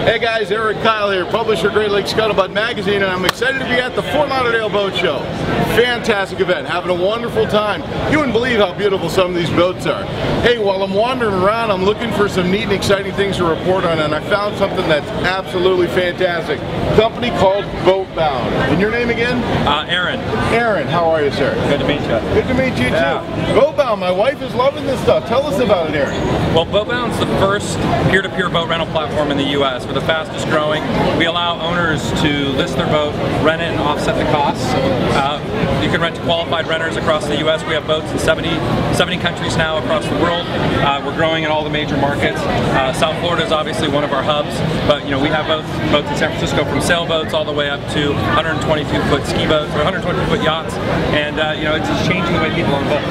Hey guys, Eric Kyle here, publisher Great Lakes Scuttlebutt Magazine, and I'm excited to be at the Fort Lauderdale Boat Show. Fantastic event, having a wonderful time. You wouldn't believe how beautiful some of these boats are. Hey, while I'm wandering around, I'm looking for some neat and exciting things to report on, and I found something that's absolutely fantastic. A company called Boatbound. And your name again? Aaron. Aaron, how are you, sir? Good to meet you. Good to meet you too. Boatbound, my wife is loving this stuff. Tell us about it, Aaron. Well, Boatbound's the first peer-to-peer boat rental platform in the U.S. We're the fastest growing. We allow owners to list their boat, rent it, and offset the costs. You can rent to qualified renters across the U.S. We have boats in 70 countries now across the world. We're growing in all the major markets. South Florida is obviously one of our hubs, but we have boats in San Francisco, from sailboats all the way up to 122-foot ski boats or 122-foot yachts, and it's just changing the way people own boats.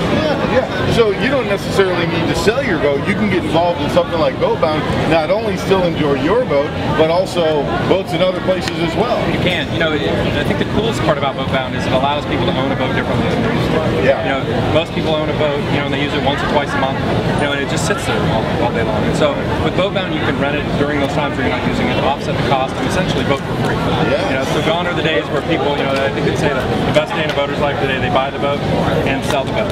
Yeah. So you don't necessarily need to sell your boat. You can get involved in something like Boatbound, not only still enjoy your boat, but also boats in other places as well. You can. I think the coolest part about Boatbound is it allows people to own a boat differently than they used to. Yeah. Most people own a boat, and they use it once or twice a month, and it just sits there all day long. And so with Boatbound, you can rent it during those times where you're not using it to offset the cost and essentially boat for free. Yeah. So gone are the days where people, I think they'd say that the best day in a boater's life today, they buy the boat and sell the boat.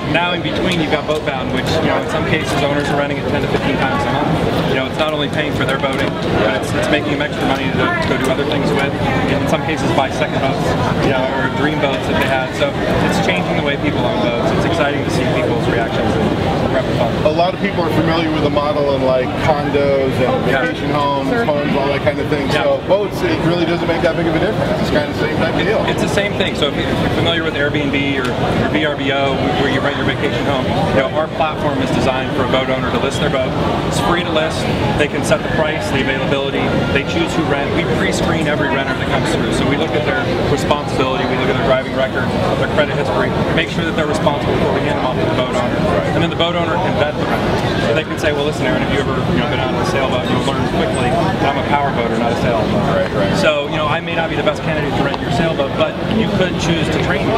Now in between, you've got Boatbound, which in some cases owners are renting it 10 to 15 times a month. It's not only paying for their boating, but it's making them extra money to go do other things with. And in some cases, buy second boats, or dream boats that they had. So it's changing the way people own boats. It's exciting to see people's reactions and having fun. A lot of people are familiar with the model in like condos and vacation homes, all that kind of thing. So boats, it really doesn't make that big of a difference. It's kind of the same type of deal. It's the same thing. So if you're familiar with Airbnb or VRBO, where you rent your vacation home, our platform is designed for a boat owner to list their boat. It's free to list. They can set the price, the availability. They choose who rent. We pre-screen every renter that comes through. So we look at their responsibility. We look at their driving record, their credit history, make sure that they're responsible before we hand them off to the boat owner. And then the boat owner can vet the renter. So they can say, well, listen, Aaron, have you ever been out on a sailboat? You'll learn quickly that I'm a power boater, not a sailboat. Right. So I may not be the best candidate to rent your sailboat, but you could choose to train me.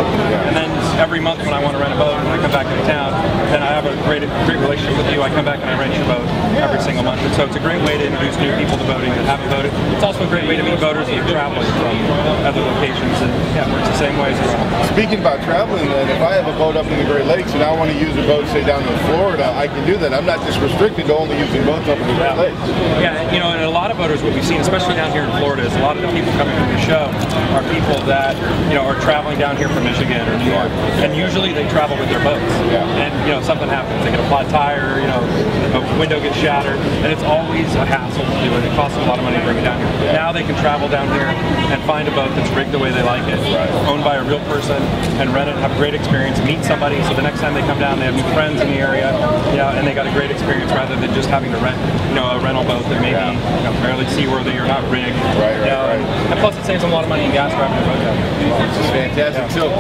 And then every month when I want to rent a boat and I come back into town, then I have a great relationship with you. I come back and I rent your boat every single month. And so it's a great way to introduce new people to boating that haven't boated. It's also a great way to meet boaters that are traveling from other locations. And works the same way as well. Speaking about traveling, then, if I have a boat up in the Great Lakes and I want to use a boat, say down in Florida, I can do that. I'm not just restricted to only using boats up in the Great Lakes. Yeah, and a lot of boaters, what we've seen, especially down here in Florida, is a lot of the people coming from the show are people that are traveling down here from Michigan or New York, and usually they travel with their boats. And something happens, they get a flat tire, a window gets shattered, and it's always a hassle to do it. It costs them a lot of money to bring it down here. Now they can travel down here and find a boat that's rigged the way they like it, owned by a real person, and rent it, have a great experience, meet somebody, so the next time they come down, they have new friends in the area, and they got a great experience rather than just having to rent, a rental boat that may be fairly seaworthy or not rigged. Right. And plus, it saves them a lot of money in gas driving their boat down. This is fantastic. So,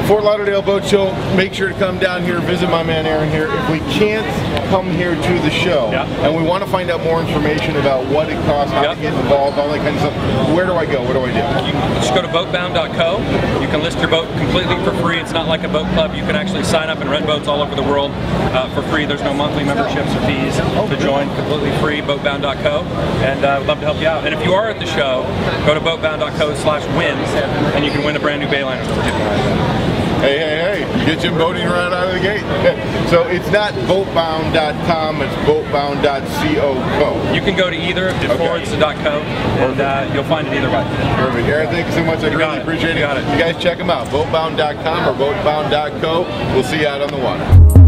Fort Lauderdale Boat Show, make sure to come down here, visit my man Aaron here. If we can't come here to the show, and we want to find out more information about what it costs, how to get involved, all that kind of stuff, where do I go? What do I do? You just go to boatbound.co. You can list your boat completely for free. It's not like a boat club. You can actually sign up and rent boats all over the world for free. There's no monthly memberships or fees to join. Completely free, boatbound.co. And I'd love to help you out. And if you are at the show, go to boatbound.co/wins, and you can win a brand new Bayliner that we're giving away. Hey, you get your boating right out of the gate. So it's not boatbound.com, it's boatbound.co. You can go to either, forwards to .co, and you'll find it either way. Perfect. Aaron, thank you so much. I really appreciate it. You guys check them out, boatbound.com or boatbound.co. We'll see you out on the water.